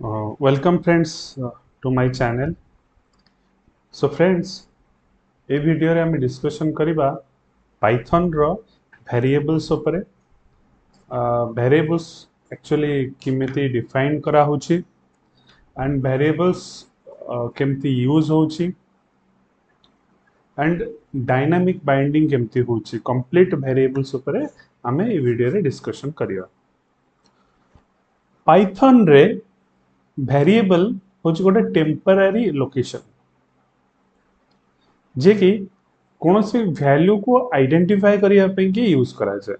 Welcome friends to my channel. So friends, A video रे हम discussion करिबा Python रो variables उपरे वेरिएबल्स एक्चुअली किमिति डिफाइन करा होची एंड वेरिएबल्स केमति यूज होची एंड डायनामिक बाइंडिंग केमति होची कंप्लीट वेरिएबल्स उपरे हमें ए वीडियो रे डिस्कशन करिया। पाइथन रे वेरिएबल होची गोटे टेम्पररी लोकेशन जे कि कौन सी वैल्यू को आइडेंटिफाई करिया पे कि यूज करा जाए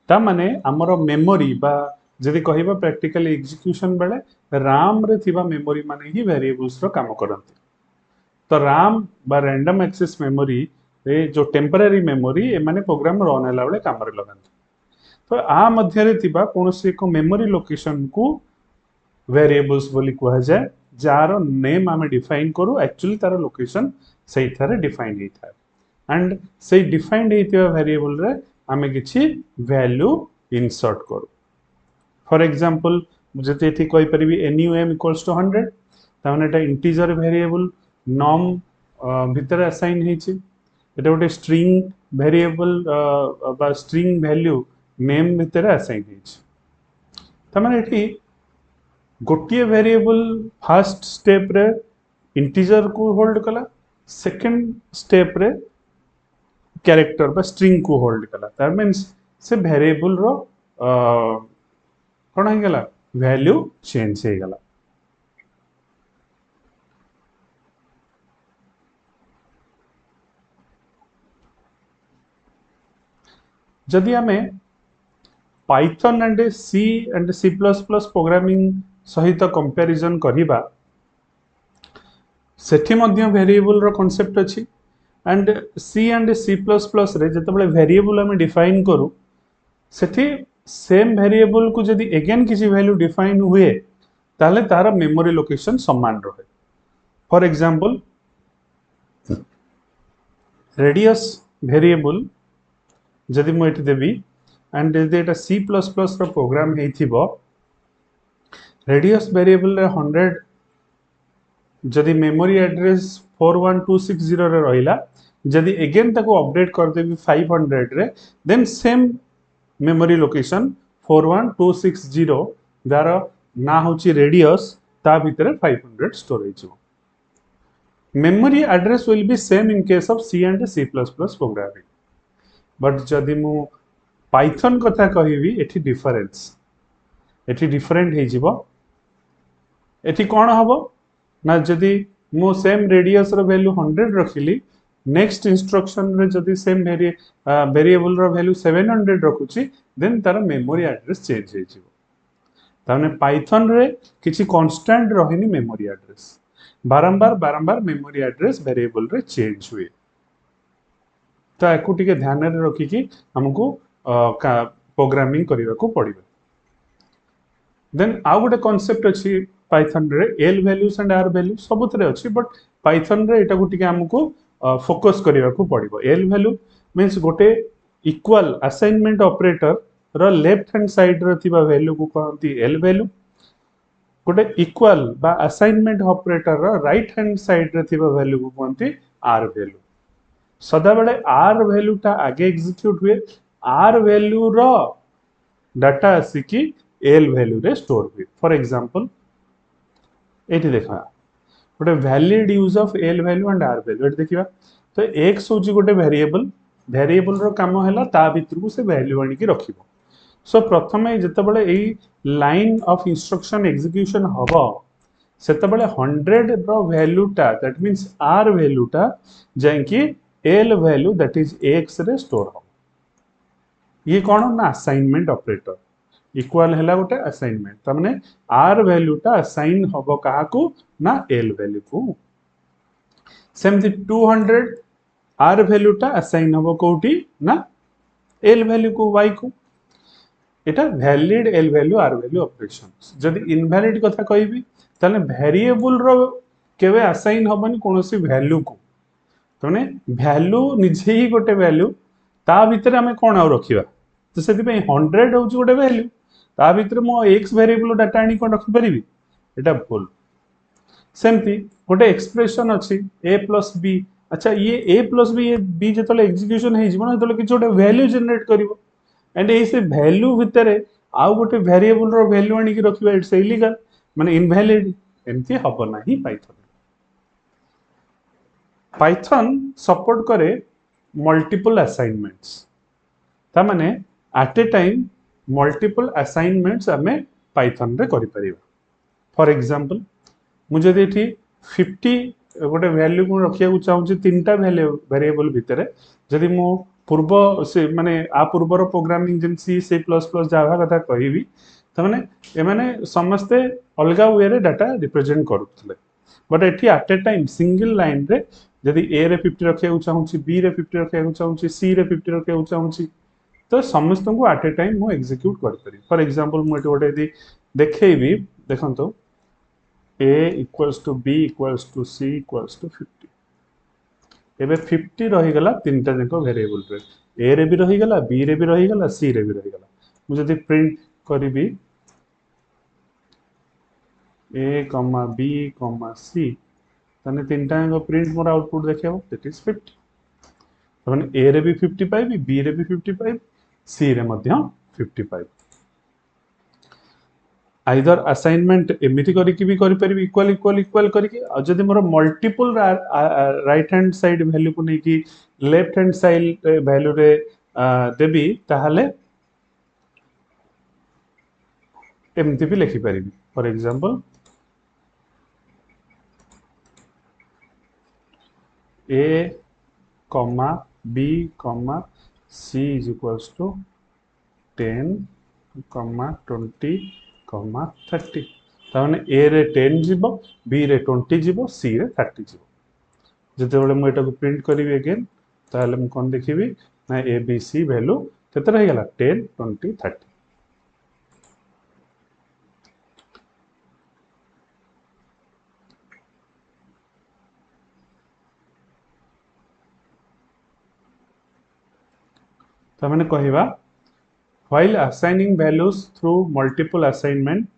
ता माने हमर मेमोरी बा जदि कहिबा प्रैक्टिकल एग्जीक्यूशन बेले राम रे थिबा मेमोरी माने ही वेरिएबल्स रो काम करंती। तो राम बा रैंडम एक्सेस मेमोरी रे जो टेम्पररी मेमोरी ए माने प्रोग्राम रन होला बेले काम रे लगांती। तो आ मध्य रे थिबा कौन सी को मेमोरी लोकेशन को वेरिएबल्स बोली कहा जाए जार नेम आम डिफाइन करू एक्चुअली तार लोकेशन से डिफाइन होता है एंड से डिफाइंड होता वेरिएबल रे आम किसी वैल्यू इंसर्ट करू। फॉर एग्जांपल जति एठी कहि परिबी num इक्वल्स टू 100 ताने एटा इंटीजर वेरिएबल नॉम भितर असाइन हेछि एटा गोटे स्ट्रिंग वेरिएबल बा स्ट्रिंग वैल्यू नेम भितर असाइन हेछि ताने एठी गोटे वेरिएबल फर्स्ट स्टेप रे इंटीजर को होल्ड कला सेकंड स्टेप रे कैरेक्टर बा स्ट्रिंग को होल्ड कला दैट मींस से वेरिएबल रो कोन हे गला वैल्यू चेंज हे गला। जदि हमें Python and C plus plus programming सहित कंपैरिजन करिबा सेठी मध्य वेरिएबल रो कांसेप्ट अछि एंड सी प्लस प्लस रे जतबेले वेरिएबल हम डिफाइन करू सेठी सेम वेरिएबल को जदि अगेन किसी वैल्यू डिफाइन हुए ताले तार मेमोरी लोकेशन समान रहे। फॉर एग्जांपल रेडियस वेरिएबल जदि मु एठी देबी एंड जदि एटा सी प्लस प्लस रो प्रोग्राम हेथिबो रेडियस वेरिएबल रे 100 जदि मेमोरी एड्रेस 41260 रे रहिला जदि अगेन ताको अपडेट कर देबी 500 रे देन सेम मेमोरी लोकेशन 41260 दार ना होची रेडियस ता भीतर 500 स्टोर हेजो। Memory address will be same in case of C and C plus plus programming but जदि मु पाइथन कथा कहिबी एठी डिफरेंट हे जिवो एठी कोन हबो ना जदि मो सेम रेडियस रो वैल्यू 100 रखिली नेक्स्ट इंस्ट्रक्शन रे जदि सेम वेरिएबल रो वैल्यू 700 रखुची देन तार मेमोरी एड्रेस चेंज हे जिवो। ताने पाइथन रे किछि कांस्टेंट रहिनी मेमोरी एड्रेस बारंबार मेमोरी एड्रेस वेरिएबल रे चेंज हुए तो एको टिके ध्यान रे रखी कि हमको प्रोग्रामिंग करिवा को पड़िबो। देन आउ गोटे कांसेप्ट अछि पाइथन रे L values and R value सबुतरे अछि बट पाइथन रे एटा को टिके हमको फोकस करिवा को पड़िबो। एल वैल्यू मींस गोटे इक्वल असाइनमेंट ऑपरेटर रो लेफ्ट हैंड साइड रे थिबा वैल्यू को कहंती एल वैल्यू गोटे इक्वल बा असाइनमेंट ऑपरेटर रो राइट हैंड साइड रे थिबा वैल्यू को कहंती आर वैल्यू। सदा बेले आर वैल्यू टा आगे एग्जीक्यूट हुए आर वैल्यू रो डाटा आसिकी एल वैल्यू रे स्टोर हुए। फॉर एग्जांपल एठी देखा गोटे valid use of L value and R value एठी देखिबा तो एक्स होची गोटे वेरिएबल रो काम हैला ता भितर को से वैल्यू आनी की रखिबो। सो प्रथमे जतबेले एई लाइन ऑफ इंस्ट्रक्शन एग्जीक्यूशन हबो सेतबेले 100 रो वैल्यू टा दैट मींस आर वैल्यू टा जेंकी L value that is x रे स्टोर हो। ये कौन ना असाइनमेंट ऑपरेटर इक्वल हैला गोटे असाइनमेंट तमने आर वैल्यू टा असाइन होबो काहा को ना एल वैल्यू को सेमति 200 आर वैल्यू टा असाइन होबो कोठी ना एल वैल्यू को y को एटा valid L value R value operations. जदि इनवैलिड कथा कहबी ताले वेरिएबल रो केवे असाइन होबनी कोनोसी वैल्यू को तने वैल्यू निजे ही गोटे वैल्यू ता भीतर हमें कोन आ रखिबा तो सेति पे 100 होउची गोटे वैल्यू ता भीतर मो x वेरिएबल डाटा आनी कोन रखि परिबी एटा भूल सेमती गोटे एक्सप्रेशन अच्छी ए प्लस बी अच्छा ये ए प्लस बी ये बी जो एक्जिक्यूशन हो किसी गोटे वैल्यू जनरेट कर एंड ये वैल्यू भितर आउ गोटे वेरिएबल रो वैल्यू आनी रखिबा इट्स इलीगल माने इनवैलिड एमती हबो नाही पाइथन पाइथन सपोर्ट करे मल्टीपल असाइनमेंट्स ता माने at a time multiple assignments आमे पाइथन रे करि परिबा फॉर एग्जांपल मुझे एठी 50 गोटे वैल्यू को रखिया को चाहूँ तीनटा वेरिएबल भितर जदि मो पूर्व से माने आ पूर्वर प्रोग्रामिंग जेन सी सी प्लस प्लस जावा कथा कहबी त माने ए माने समस्ते अलगा वे रे डाटा रिप्रेजेंट करूथले बट एठी at a time single line रे जदि ए रे 50 रखिया को चाहूँ बी रे 50 रखिया को चाहूँ सी रे 50 रखिया को चाहूँ तो समस्त को एट ए टाइम मो एग्जीक्यूट कर पारी फॉर एग्जांपल मो एठी गोटे यदि देखैबी देखंतो a equals to b equals to c equals to 50 एबे 50 रही गला तीनटा जको वेरिएबल रे a रे भी रही गला b रे भी रही गला c रे भी रही गला मु जदी प्रिंट करबी a b c तने तीनटा जको प्रिंट मोर आउटपुट देखियो दैट इज 50 तने a रे भी 50 पाइबी b रे भी 50 पाइबी c रे मध्य 50 पाइबी आइदर असाइनमेंट एमिति करिकि भी करि परिबी इक्वल इक्वल इक्वल करिकि आ जदि मोर multiple right hand side value को नै कि लेफ्ट हैंड साइड वैल्यू रे देबी ताहले एमिति भी लिखि परिबी for example a b c is equals to 10 20 30 ताने a रे 10 जीवो b रे 20 जीवो c रे 30 जीवो जते बेले मु एटा को प्रिंट करिवे अगेन ताले मु कोन देखिबी ना a b c वैल्यू केते रहि गेला 10 20 30 ता माने कहिबा while assigning values through multiple assignment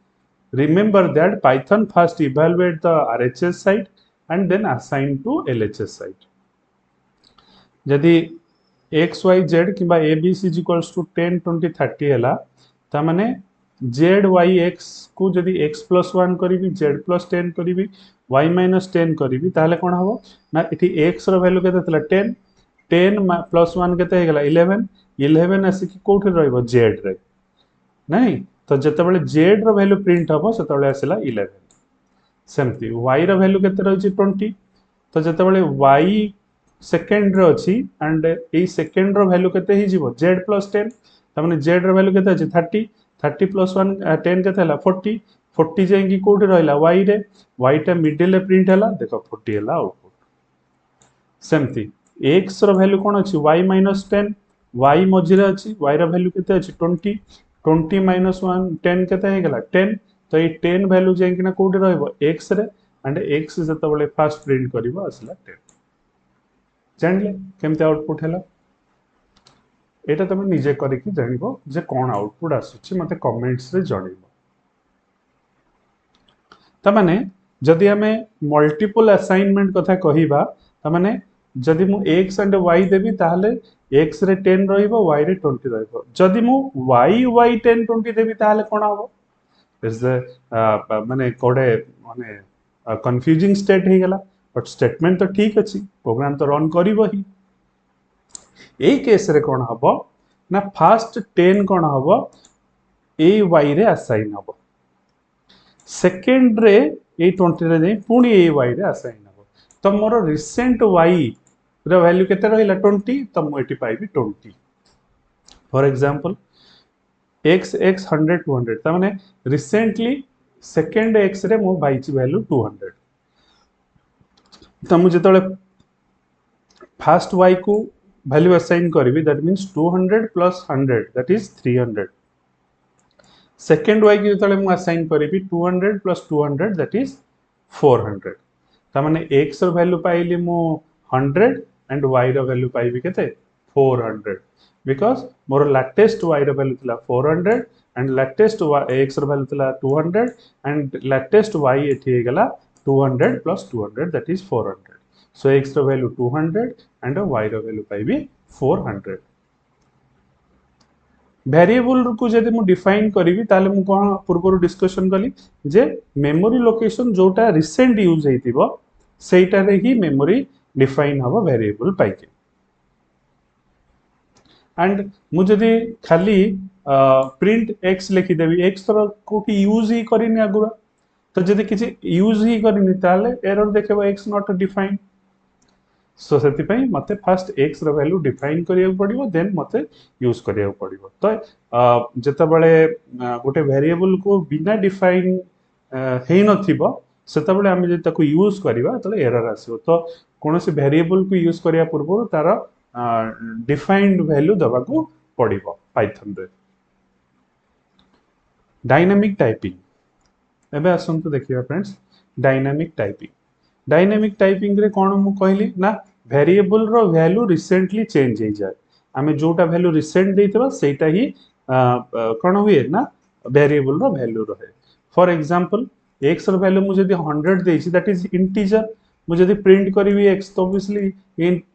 remember that Python first evaluate the RHS side and then assign to LHS side जदि x y z किबा a b c equals to 10 20 30 हला ता माने z y x को जदि x plus 1 करिवि z plus 10 करिवि y minus 10 करिवि ताले कोन हबो ना एठी x रो वैल्यू केते थला 10 10 plus 1 केते हे गेला 11 11 आसी कि कोठे रहइबो z रे नहीं तो जते बेले z रो वैल्यू प्रिंट हबो सेते बेले आसिला 11 सेमती y रो वैल्यू केते रहछि 20 तो जते बेले y सेकंड रो अछि एंड ए सेकंड रो वैल्यू केते हि जीवो z plus 10 त माने z रो वैल्यू केते अछि 30 30 plus 1 10 केते हला 40 40 जाई कि कोठे रहला y रे y टा मिडिल रे प्रिंट हला देखो 40 हला आउटपुट सेमती x रो वैल्यू कोन अछि y minus 10 y मझिरे अछि y रो वैल्यू केते अछि 20 20 minus 1 10 केते हे गेला 10 तो ये 10 वैल्यू जाई कि ना कोठे रहइबो x रे एंड x जते बेले फर्स्ट प्रिंट करिवो आसला 10 जानले केमते आउटपुट हला एटा तमे निजे करिकि जानिबो जे कोन आउटपुट आसुछि मते कमेंट्स रे जणैबो त माने जदि हमें मल्टीपल असाइनमेंट कथा कहिबा त माने जदि मु x एंड y देबी ताहले x रे 10 रहिबो y रे 20 रहिबो जदि मु y 10 20 देबी ताहले कोन हबो इज द माने कोडे माने कंफ्यूजिंग स्टेट हे गेला बट स्टेटमेंट तो ठीक अछि प्रोग्राम तो रन करिवो ही ए केस रे कोन हबो ना फर्स्ट 10 कोन हबो ए y रे असाइन हबो सेकंड रे ए 20 रे दे पुनी ए y रे असाइन हबो तो मोर रिसेंट y रे वैल्यू केते रहिला 20 तो मु एटी पाइबी 20 फॉर एग्जांपल x x 100 200 त माने रिसेंटली सेकंड x रे मो पाइची वैल्यू 200 त मु जेतले फर्स्ट y को वैल्यू असाइन करबी that means 200 plus 100 that is 300 second y की जेतले मु असाइन करबी 200 plus 200 दैट इज 400 त माने x रो वैल्यू पाइली मु 100 एंड y रो वैल्यू पाइबी केते 400 बिकॉज़ मोर लेटेस्ट y रो वैल्यू थिला 400 एंड लेटेस्ट x रो वैल्यू थला 200 एंड लेटेस्ट y एठी हे गला 200 plus 200 that is 400 so x रो वैल्यू 200 एंड y रो वैल्यू पाइबी 400 वेरिएबल को जदि मु डिफाइन करी ताले मु कोन पूर्व डिस्कशन कली जे मेमोरी लोकेशन जोटा रिसेंट यूज हेतिबो सेटा रे ही मेमोरी डिफाइन हबो वेरिएबल पाइके एंड मु जदि खाली प्रिंट x लिखि देबी x तर को की यूज ही करिनी आगुरा तो जदि किछि यूज ही करिनी ताले एरर देखबो x नॉट डिफाइंड सो सेति पई मते फर्स्ट x रो वैल्यू डिफाइन करिया पड़िबो देन मते यूज करिया पड़िबो तो जते बळे गोटे वेरिएबल को बिना डिफाइन हेइ नथिबो सेते बळे हम जे ताको यूज करिबा तले एरर आसीबो तो कोनोसी वेरिएबल को यूज करिया पूर्व तार डिफाइंड वैल्यू दबा को पड़िबो पाइथन रे डायनामिक टाइपिंग एबे आसंतु देखिबा फ्रेंड्स डायनामिक टाइपिंग रे कोन मु कहली ना वेरिएबल रो वैल्यू रिसेंटली चेंज हो जाए आमे जोटा वैल्यू रिसेंट देइतबा सेटा ही कोन हुए ना वेरिएबल रो वैल्यू रहे फॉर एग्जांपल x रो वैल्यू मु जदी 100 देछि दैट इज इंटीजर मु जदी प्रिंट करिवि x तो ऑब्वियसली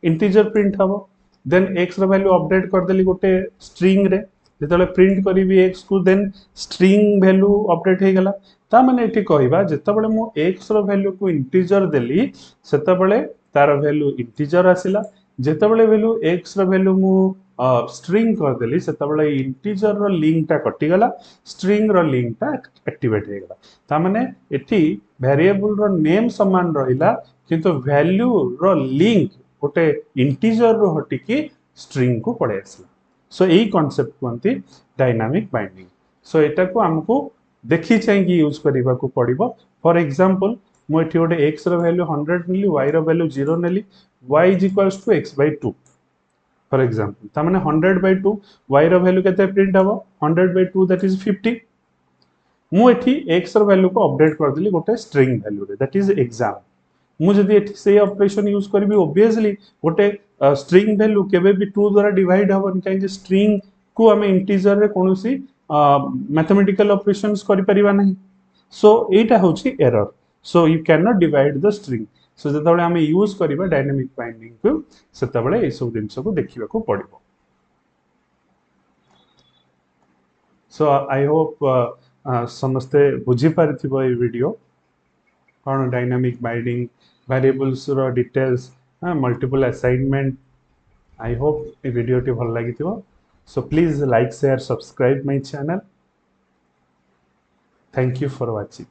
इंटीजर प्रिंट हबो देन x रो वैल्यू अपडेट कर देली गोटे स्ट्रिंग रे जेतले प्रिंट करिवि x को देन स्ट्रिंग वैल्यू अपडेट हे गेला ता माने एठी कहबा जेतबेले मु x रो वैल्यू को इंटीजर देली सेतबेले तार वैल्यू इंटीजर आसिला जेतबेले वैल्यू x रो वैल्यू मु स्ट्रिंग कर देली सेतबेले इंटीजर रो लिंक टा कटि गला स्ट्रिंग रो लिंक टा एक्टिवेट हे गला ता माने एठी वेरिएबल रो नेम समान रहिला किंतु वैल्यू रो लिंक गोटे इंटीजर रो हटि की स्ट्रिंग को पड़े आसिला सो एई कांसेप्ट कोंती डायनामिक बाइंडिंग सो एटा को हमको देखि चाहिए कि यूज करबा को पड़िबो फॉर एग्जांपल मु एठी गोटे x रो वैल्यू 100 नेली y रो वैल्यू 0 नेली y is equals to x by 2 for example ता माने 100 बाय 2 y रो वैल्यू केते प्रिंट हबो 100 बाय 2 दैट इज 50 मु एठी x रो वैल्यू को अपडेट कर देली गोटे स्ट्रिंग वैल्यू रे दैट इज एग्जाम मु जदी एठी से ऑपरेशन यूज करबी ऑब्वियसली गोटे स्ट्रिंग वैल्यू केबे भी 2 द्वारा डिवाइड हबन काहे स्ट्रिंग को हमें इंटीजर रे कोनोसी मैथमेटिकल ऑपरेशंस करि परिबा नहीं सो एटा होची error so you can not divide the string so जतबेले हमें यूज करिबा डायनामिक बाइंडिंग को सेतबेले ए सब दिन को देखिबा को पड़िबो सो आई होप समस्ते बुझी पारिथिबो ए वीडियो कौन डायनामिक बाइंडिंग वेरिएबल्स रो details multiple assignment I hope ए वीडियो टी भल लागिथिबो so please like share subscribe my channel thank you for watching